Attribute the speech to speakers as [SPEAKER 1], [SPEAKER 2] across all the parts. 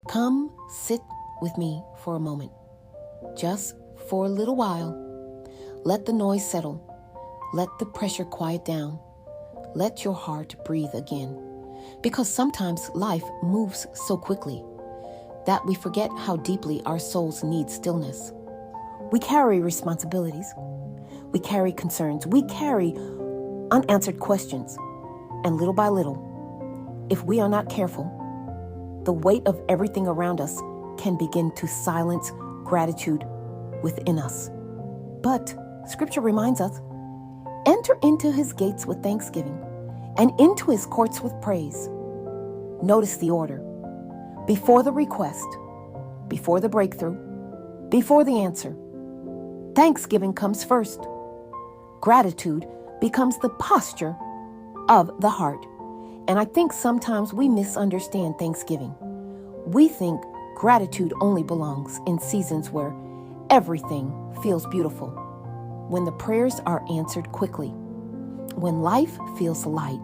[SPEAKER 1] Come sit with me for a moment, just for a little while. Let the noise settle. Let the pressure quiet down. Let your heart breathe again. Because sometimes life moves so quickly that we forget how deeply our souls need stillness. We carry responsibilities. We carry concerns. We carry unanswered questions. And little by little, if we are not careful, the weight of everything around us can begin to silence gratitude within us. But Scripture reminds us, enter into his gates with thanksgiving and into his courts with praise. Notice the order. Before the request, before the breakthrough, before the answer, thanksgiving comes first. Gratitude becomes the posture of the heart. And I think sometimes we misunderstand Thanksgiving. We think gratitude only belongs in seasons where everything feels beautiful, when the prayers are answered quickly, when life feels light,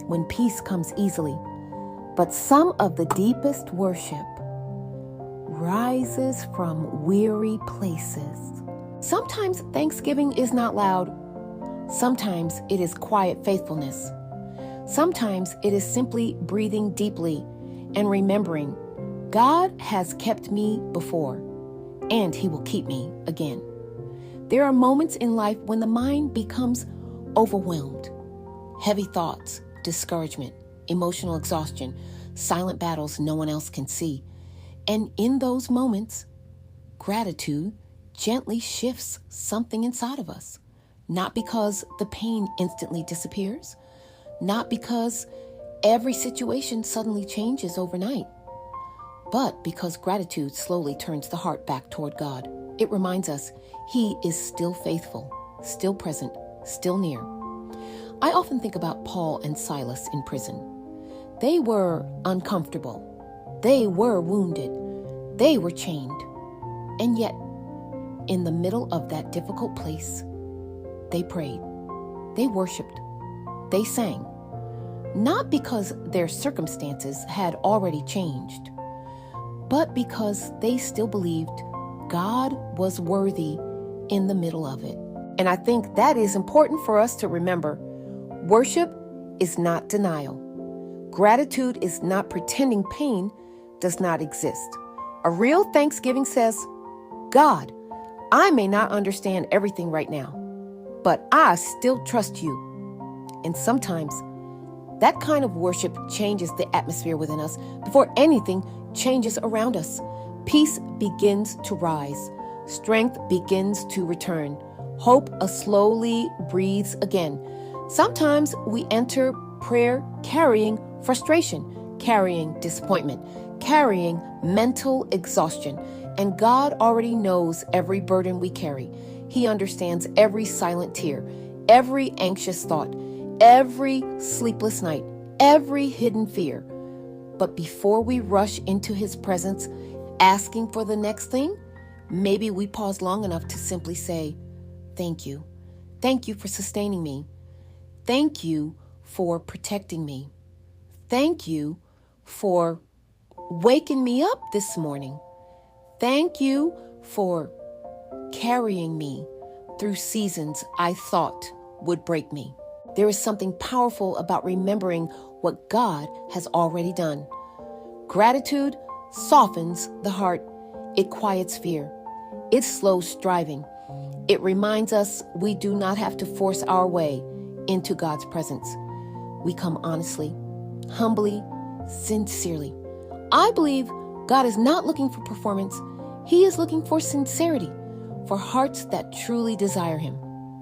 [SPEAKER 1] when peace comes easily. But some of the deepest worship rises from weary places. Sometimes Thanksgiving is not loud. Sometimes it is quiet faithfulness. Sometimes it is simply breathing deeply and remembering God has kept me before, and he will keep me again. There are moments in life when the mind becomes overwhelmed. Heavy thoughts, discouragement, emotional exhaustion, silent battles no one else can see. And in those moments, gratitude gently shifts something inside of us. Not because the pain instantly disappears, not because every situation suddenly changes overnight, but because gratitude slowly turns the heart back toward God. It reminds us he is still faithful, still present, still near. I often think about Paul and Silas in prison. They were uncomfortable. They were wounded. They were chained. And yet, in the middle of that difficult place, they prayed. They worshiped. They sang. Not because their circumstances had already changed, but because they still believed God was worthy in the middle of it. And I think that is important for us to remember. Worship is not denial. Gratitude is not pretending pain does not exist. A real thanksgiving says, God, I may not understand everything right now, but I still trust you. And sometimes that kind of worship changes the atmosphere within us before anything changes around us. Peace begins to rise. Strength begins to return. Hope slowly breathes again. Sometimes we enter prayer carrying frustration, carrying disappointment, carrying mental exhaustion. And God already knows every burden we carry. He understands every silent tear, every anxious thought, every sleepless night, every hidden fear. But before we rush into his presence, asking for the next thing, maybe we pause long enough to simply say, thank you. Thank you for sustaining me. Thank you for protecting me. Thank you for waking me up this morning. Thank you for carrying me through seasons I thought would break me. There is something powerful about remembering what God has already done. Gratitude softens the heart. It quiets fear. It slows striving. It reminds us we do not have to force our way into God's presence. We come honestly, humbly, sincerely. I believe God is not looking for performance. He is looking for sincerity, for hearts that truly desire him.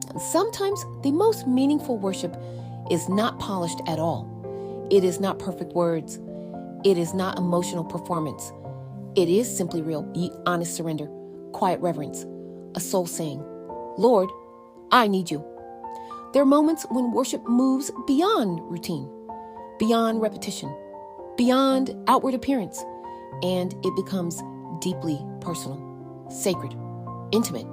[SPEAKER 1] And sometimes the most meaningful worship is not polished at all. It is not perfect words. It is not emotional performance. It is simply real, honest surrender, quiet reverence, a soul saying, Lord, I need you. There are moments when worship moves beyond routine, beyond repetition, beyond outward appearance, and it becomes deeply personal, sacred, intimate,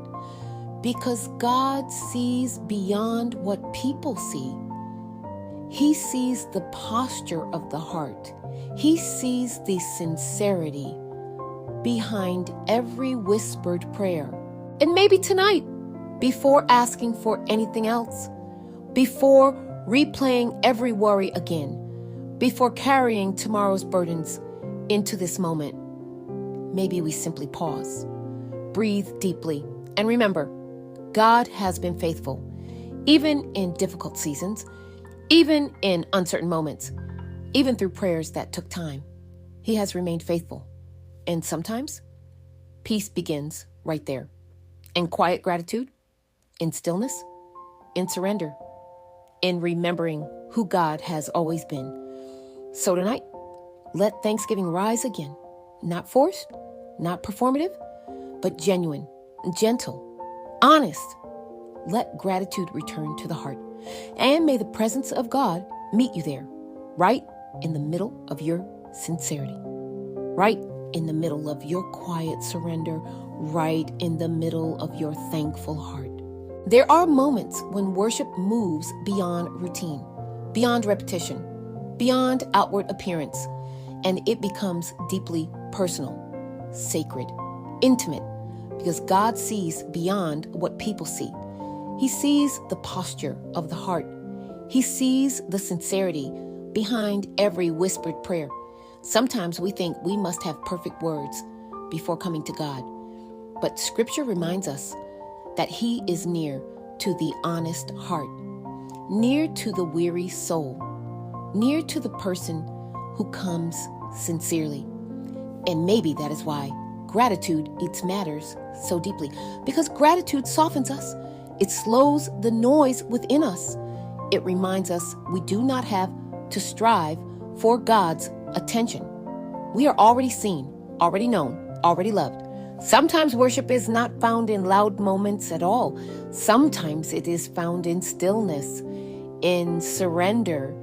[SPEAKER 1] because God sees beyond what people see. He sees the posture of the heart. He sees the sincerity behind every whispered prayer. And maybe tonight, before asking for anything else, before replaying every worry again, before carrying tomorrow's burdens into this moment, maybe we simply pause, breathe deeply, and remember, God has been faithful, even in difficult seasons, even in uncertain moments, even through prayers that took time. He has remained faithful. And sometimes, peace begins right there, in quiet gratitude, in stillness, in surrender, in remembering who God has always been. So tonight, let Thanksgiving rise again, not forced, not performative, but genuine, gentle, honest. Let gratitude return to the heart. And may the presence of God meet you there, right in the middle of your sincerity, right in the middle of your quiet surrender, right in the middle of your thankful heart. There are moments when worship moves beyond routine, beyond repetition, beyond outward appearance, and it becomes deeply personal, sacred, intimate, because God sees beyond what people see. He sees the posture of the heart. He sees the sincerity behind every whispered prayer. Sometimes we think we must have perfect words before coming to God, but Scripture reminds us that He is near to the honest heart, near to the weary soul, near to the person who comes sincerely. And maybe that is why gratitude eats matters so deeply, because gratitude softens us. It slows the noise within us. It reminds us we do not have to strive for God's attention. We are already seen, already known, already loved. Sometimes worship is not found in loud moments at all. Sometimes it is found in stillness, in surrender,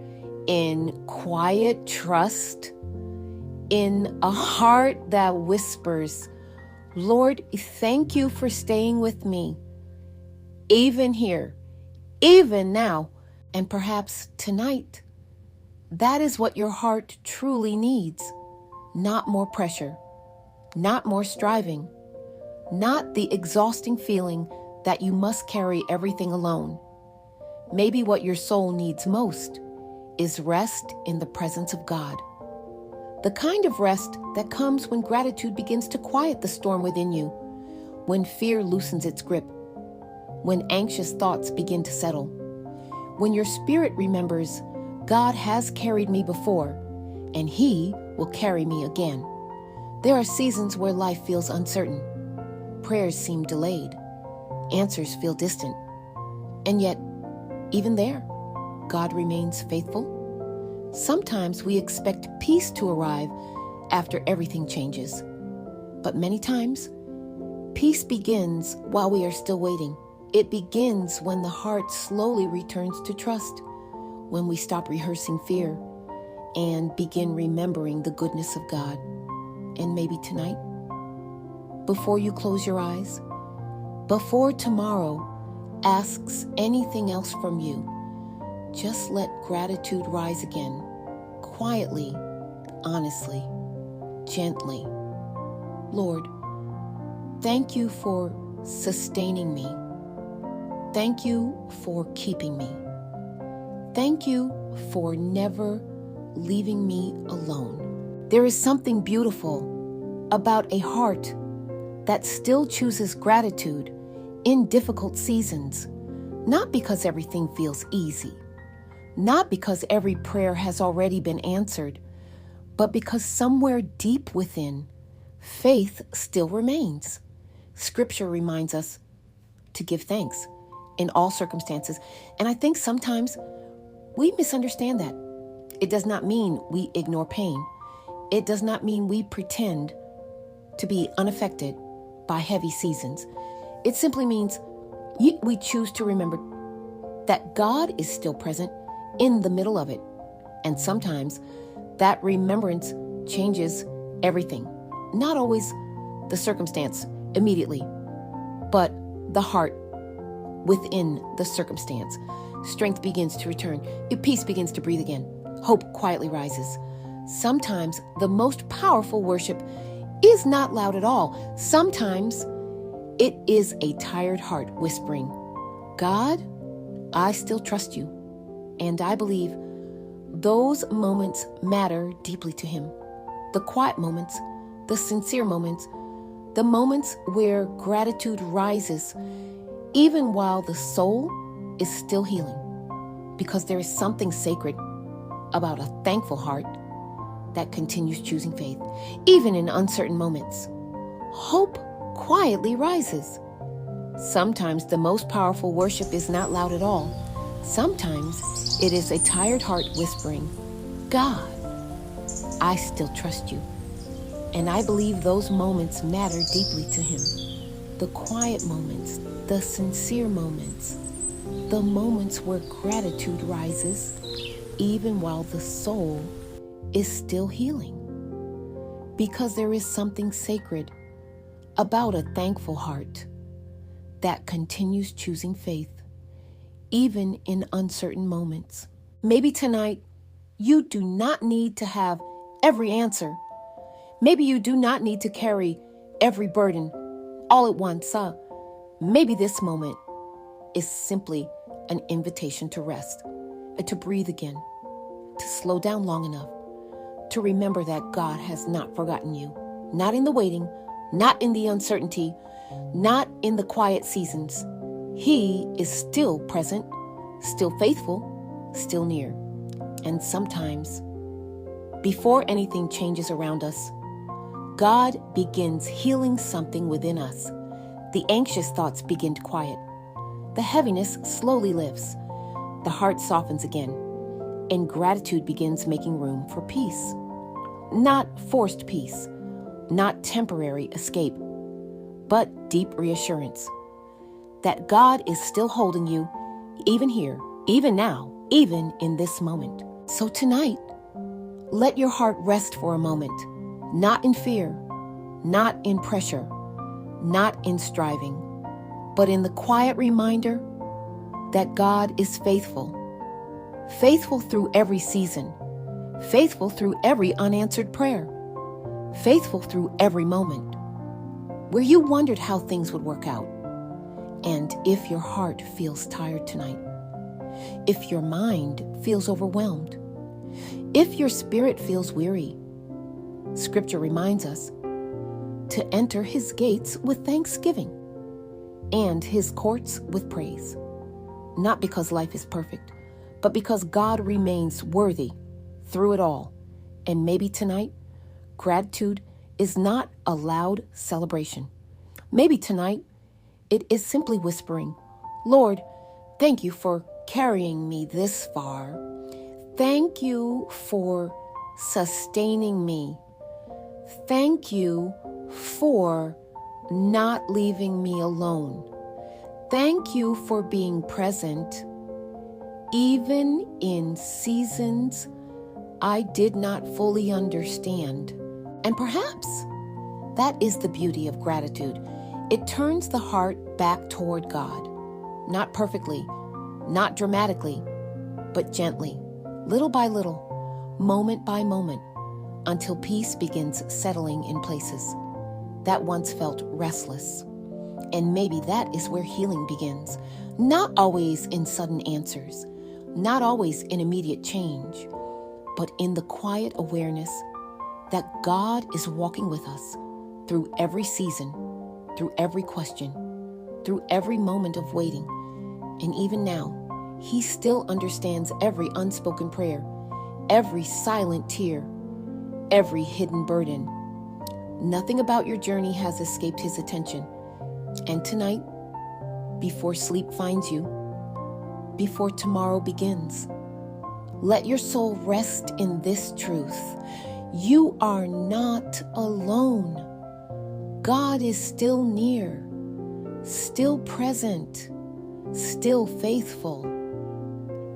[SPEAKER 1] in quiet trust, in a heart that whispers, Lord, thank you for staying with me, even here, even now, and perhaps tonight. That is what your heart truly needs. Not more pressure, not more striving, not the exhausting feeling that you must carry everything alone. Maybe what your soul needs most is rest in the presence of God. The kind of rest that comes when gratitude begins to quiet the storm within you, when fear loosens its grip, when anxious thoughts begin to settle, when your spirit remembers God has carried me before, and He will carry me again. There are seasons where life feels uncertain. Prayers seem delayed. Answers feel distant. And yet, even there, God remains faithful. Sometimes we expect peace to arrive after everything changes. But many times, peace begins while we are still waiting. It begins when the heart slowly returns to trust, when we stop rehearsing fear and begin remembering the goodness of God. And maybe tonight, before you close your eyes, before tomorrow asks anything else from you, just let gratitude rise again, quietly, honestly, gently. Lord, thank you for sustaining me. Thank you for keeping me. Thank you for never leaving me alone. There is something beautiful about a heart that still chooses gratitude in difficult seasons, not because everything feels easy, not because every prayer has already been answered, but because somewhere deep within, faith still remains. Scripture reminds us to give thanks in all circumstances, and I think sometimes we misunderstand that. It does not mean we ignore pain. It does not mean we pretend to be unaffected by heavy seasons. It simply means we choose to remember that God is still present in the middle of it. And sometimes that remembrance changes everything. Not always the circumstance immediately, but the heart within the circumstance. Strength begins to return. Peace begins to breathe again. Hope quietly rises. Sometimes the most powerful worship is not loud at all. Sometimes it is a tired heart whispering, God, I still trust you. And I believe those moments matter deeply to him. The quiet moments, the sincere moments, the moments where gratitude rises, even while the soul is still healing. Because there is something sacred about a thankful heart that continues choosing faith, even in uncertain moments. Hope quietly rises. Sometimes the most powerful worship is not loud at all. Sometimes it is a tired heart whispering, God, I still trust you. And I believe those moments matter deeply to him. The quiet moments, the sincere moments, the moments where gratitude rises, even while the soul is still healing. Because there is something sacred about a thankful heart that continues choosing faith, even in uncertain moments. Maybe tonight, you do not need to have every answer. Maybe you do not need to carry every burden all at once. Maybe this moment is simply an invitation to rest, to breathe again, to slow down long enough, to remember that God has not forgotten you. Not in the waiting, not in the uncertainty, not in the quiet seasons. He is still present, still faithful, still near. And sometimes, before anything changes around us, God begins healing something within us. The anxious thoughts begin to quiet. The heaviness slowly lifts. The heart softens again. And gratitude begins making room for peace. Not forced peace, not temporary escape, but deep reassurance that God is still holding you, even here, even now, even in this moment. So tonight, let your heart rest for a moment, not in fear, not in pressure, not in striving, but in the quiet reminder that God is faithful. Faithful through every season, faithful through every unanswered prayer, faithful through every moment where you wondered how things would work out. And if your heart feels tired tonight, if your mind feels overwhelmed, if your spirit feels weary, Scripture reminds us to enter his gates with thanksgiving and his courts with praise. Not because life is perfect, but because God remains worthy through it all. And maybe tonight, gratitude is not a loud celebration. Maybe tonight, it is simply whispering, Lord, thank you for carrying me this far. Thank you for sustaining me. Thank you for not leaving me alone. Thank you for being present even in seasons I did not fully understand. And perhaps that is the beauty of gratitude. It turns the heart back toward God, not perfectly, not dramatically, but gently, little by little, moment by moment, until peace begins settling in places that once felt restless. And maybe that is where healing begins, not always in sudden answers, not always in immediate change, but in the quiet awareness that God is walking with us through every season, through every question, through every moment of waiting. And even now, he still understands every unspoken prayer, every silent tear, every hidden burden. Nothing about your journey has escaped his attention. And tonight, before sleep finds you, before tomorrow begins, let your soul rest in this truth. You are not alone. God is still near, still present, still faithful.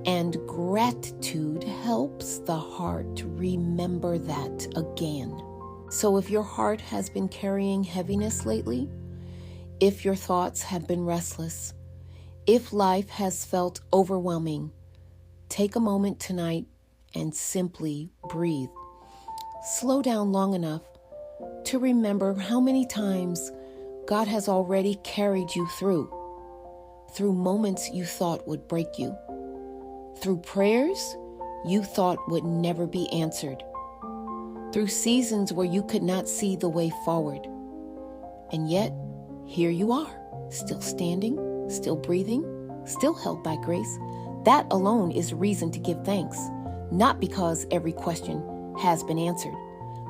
[SPEAKER 1] And gratitude helps the heart remember that again. So if your heart has been carrying heaviness lately, if your thoughts have been restless, if life has felt overwhelming, take a moment tonight and simply breathe. slow down long enough to remember how many times God has already carried you through moments you thought would break you, through prayers you thought would never be answered, through seasons where you could not see the way forward. And yet, here you are, still standing, still breathing, still held by grace. That alone is reason to give thanks, not because every question has been answered,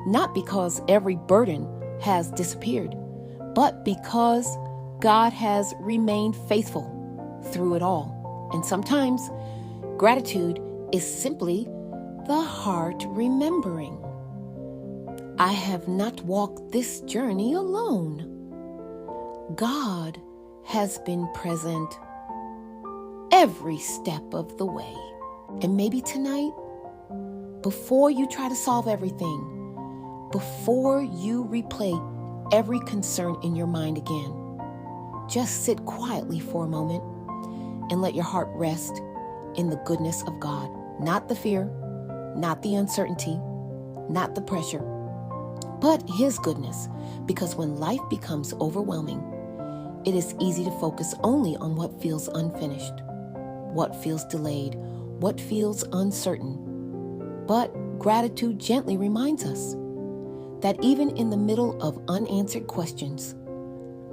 [SPEAKER 1] not because every burden has disappeared, but because God has remained faithful through it all. And sometimes gratitude is simply the heart remembering. I have not walked this journey alone. God has been present every step of the way. And maybe tonight, before you try to solve everything, before you replay every concern in your mind again, just sit quietly for a moment and let your heart rest in the goodness of God. Not the fear, not the uncertainty, not the pressure, but His goodness. Because when life becomes overwhelming, it is easy to focus only on what feels unfinished, what feels delayed, what feels uncertain. But gratitude gently reminds us that even in the middle of unanswered questions,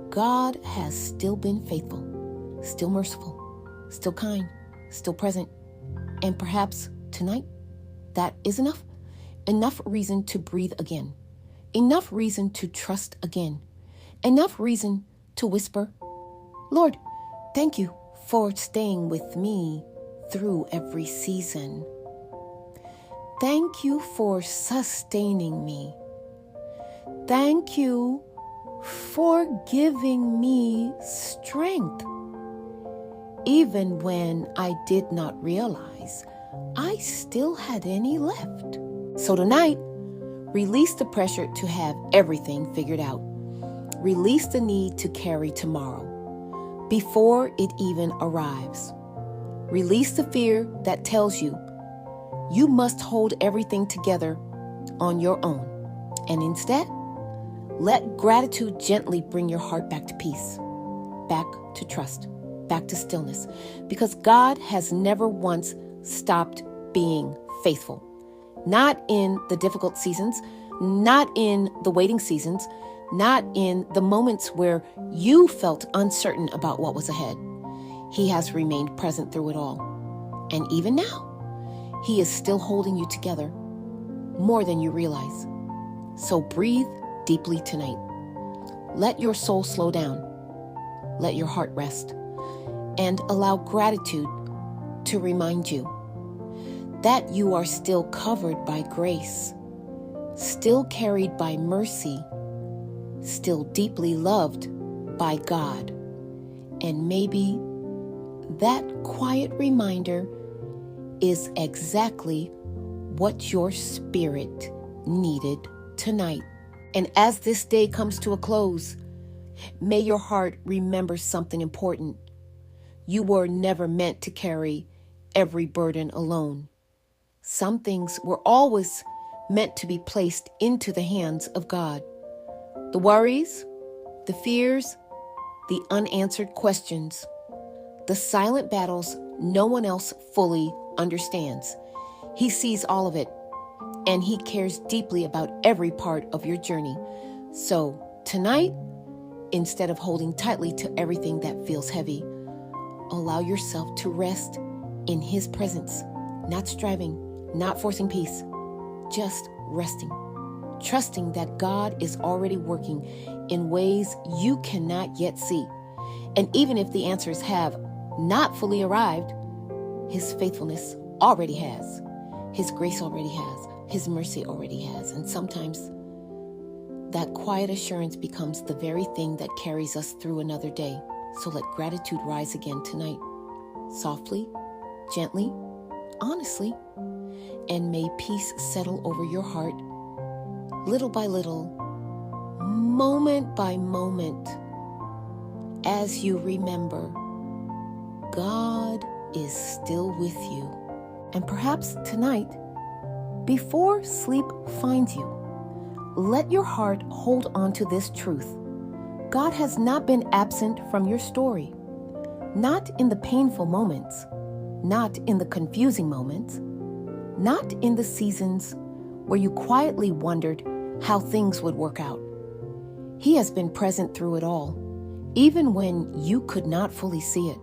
[SPEAKER 1] God has still been faithful, still merciful, still kind, still present. And perhaps tonight, that is enough. Enough reason to breathe again. Enough reason to trust again. Enough reason to whisper, Lord, thank you for staying with me through every season. Thank you for sustaining me. Thank you for giving me strength. Even when I did not realize I still had any left. So tonight, release the pressure to have everything figured out. Release the need to carry tomorrow before it even arrives. Release the fear that tells you you must hold everything together on your own. And instead, let gratitude gently bring your heart back to peace, back to trust, back to stillness, because God has never once stopped being faithful. Not in the difficult seasons, not in the waiting seasons, not in the moments where you felt uncertain about what was ahead. He has remained present through it all. And even now, He is still holding you together more than you realize. So breathe deeply tonight. Let your soul slow down. Let your heart rest. And allow gratitude to remind you that you are still covered by grace, still carried by mercy, still deeply loved by God. And maybe that quiet reminder is exactly what your spirit needed tonight. And as this day comes to a close, may your heart remember something important. You were never meant to carry every burden alone. Some things were always meant to be placed into the hands of God. The worries, the fears, the unanswered questions, the silent battles no one else fully understands. He sees all of it, and He cares deeply about every part of your journey. So tonight, instead of holding tightly to everything that feels heavy, allow yourself to rest in His presence, not striving, not forcing peace, just resting, trusting that God is already working in ways you cannot yet see. And even if the answers have not fully arrived, His faithfulness already has. His grace already has. His mercy already has. And sometimes that quiet assurance becomes the very thing that carries us through another day. So let gratitude rise again tonight, softly, gently, honestly, and may peace settle over your heart, little by little, moment by moment, as you remember, God is still with you. And perhaps tonight, Before sleep finds you, let your heart hold on to this truth. God has not been absent from your story. Not in the painful moments, not in the confusing moments, not in the seasons where you quietly wondered how things would work out. He has been present through it all, even when you could not fully see it,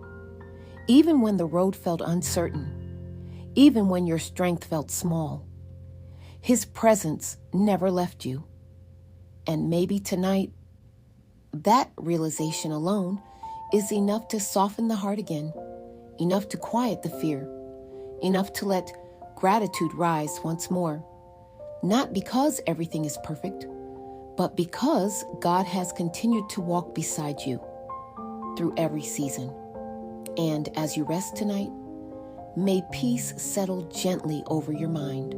[SPEAKER 1] even when the road felt uncertain, even when your strength felt small. His presence never left you. And maybe tonight, that realization alone is enough to soften the heart again, enough to quiet the fear, enough to let gratitude rise once more. Not because everything is perfect, but because God has continued to walk beside you through every season. And as you rest tonight, may peace settle gently over your mind.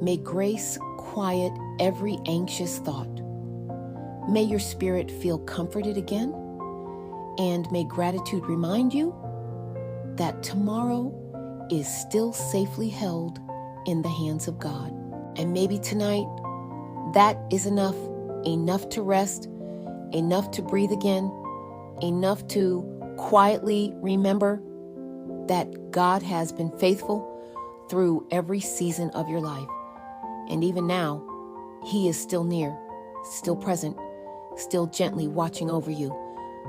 [SPEAKER 1] May grace quiet every anxious thought. May your spirit feel comforted again, and may gratitude remind you that tomorrow is still safely held in the hands of God. And maybe tonight, that is enough to rest, enough to breathe again, enough to quietly remember that God has been faithful through every season of your life. And even now, He is still near, still present, still gently watching over you.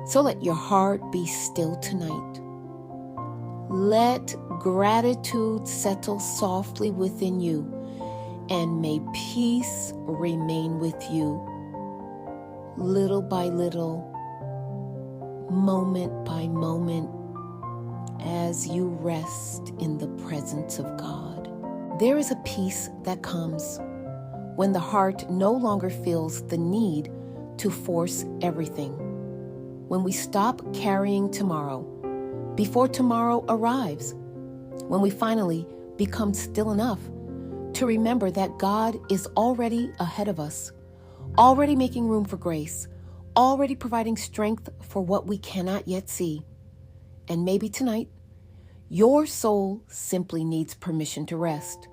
[SPEAKER 1] So let your heart be still tonight. Let gratitude settle softly within you, and may peace remain with you, little by little, moment by moment, as you rest in the presence of God. There is a peace that comes when the heart no longer feels the need to force everything. When we stop carrying tomorrow before tomorrow arrives. When we finally become still enough to remember that God is already ahead of us, already making room for grace, already providing strength for what we cannot yet see. And maybe tonight, your soul simply needs permission to rest,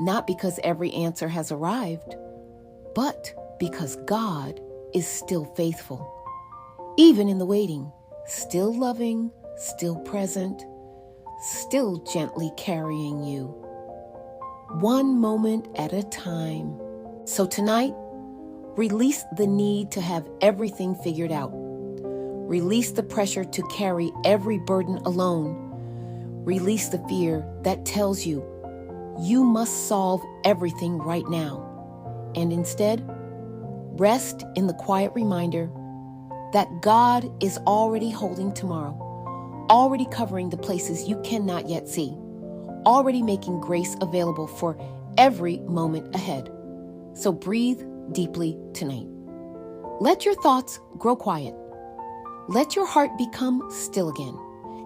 [SPEAKER 1] not because every answer has arrived, but because God is still faithful. Even in the waiting, still loving, still present, still gently carrying you, one moment at a time. So tonight, release the need to have everything figured out. Release the pressure to carry every burden alone. Release the fear that tells you you must solve everything right now. And instead, rest in the quiet reminder that God is already holding tomorrow, already covering the places you cannot yet see, already making grace available for every moment ahead. So breathe deeply tonight. Let your thoughts grow quiet. Let your heart become still again,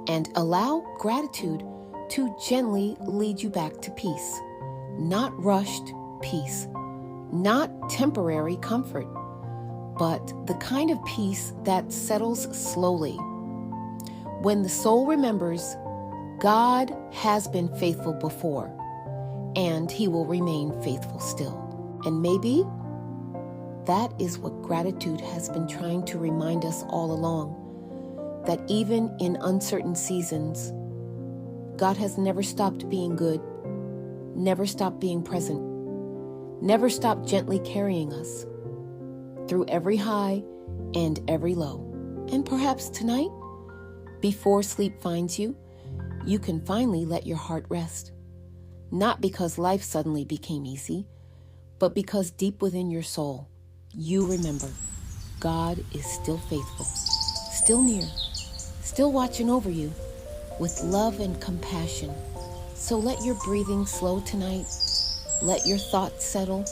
[SPEAKER 1] and allow gratitude to gently lead you back to peace. Not rushed peace, not temporary comfort, but the kind of peace that settles slowly. When the soul remembers God has been faithful before, and He will remain faithful still. And maybe that is what gratitude has been trying to remind us all along, that even in uncertain seasons, God has never stopped being good, never stopped being present, never stopped gently carrying us through every high and every low. And perhaps tonight, before sleep finds you, you can finally let your heart rest. Not because life suddenly became easy, but because deep within your soul, you remember God is still faithful, still near, still watching over you with love and compassion. So let your breathing slow tonight. Let your thoughts settle.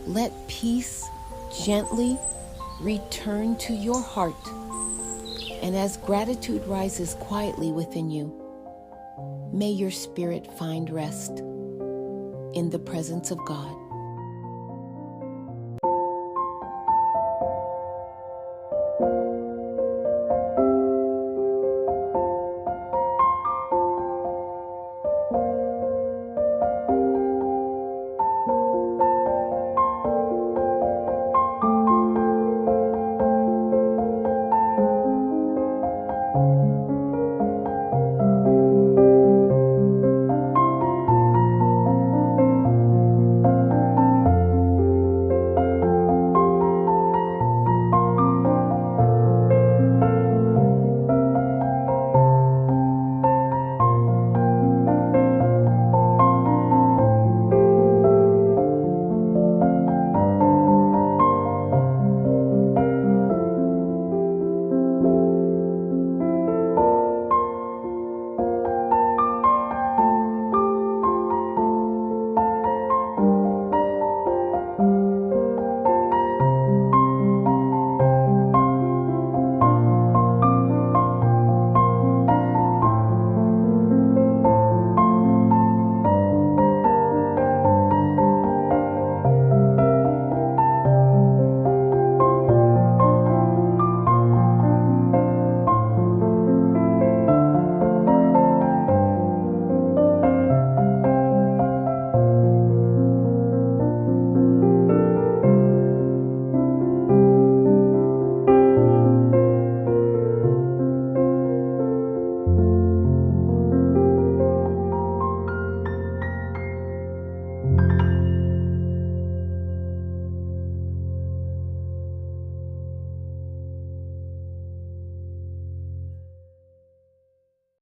[SPEAKER 1] Let peace gently return to your heart. And as gratitude rises quietly within you, may your spirit find rest in the presence of God.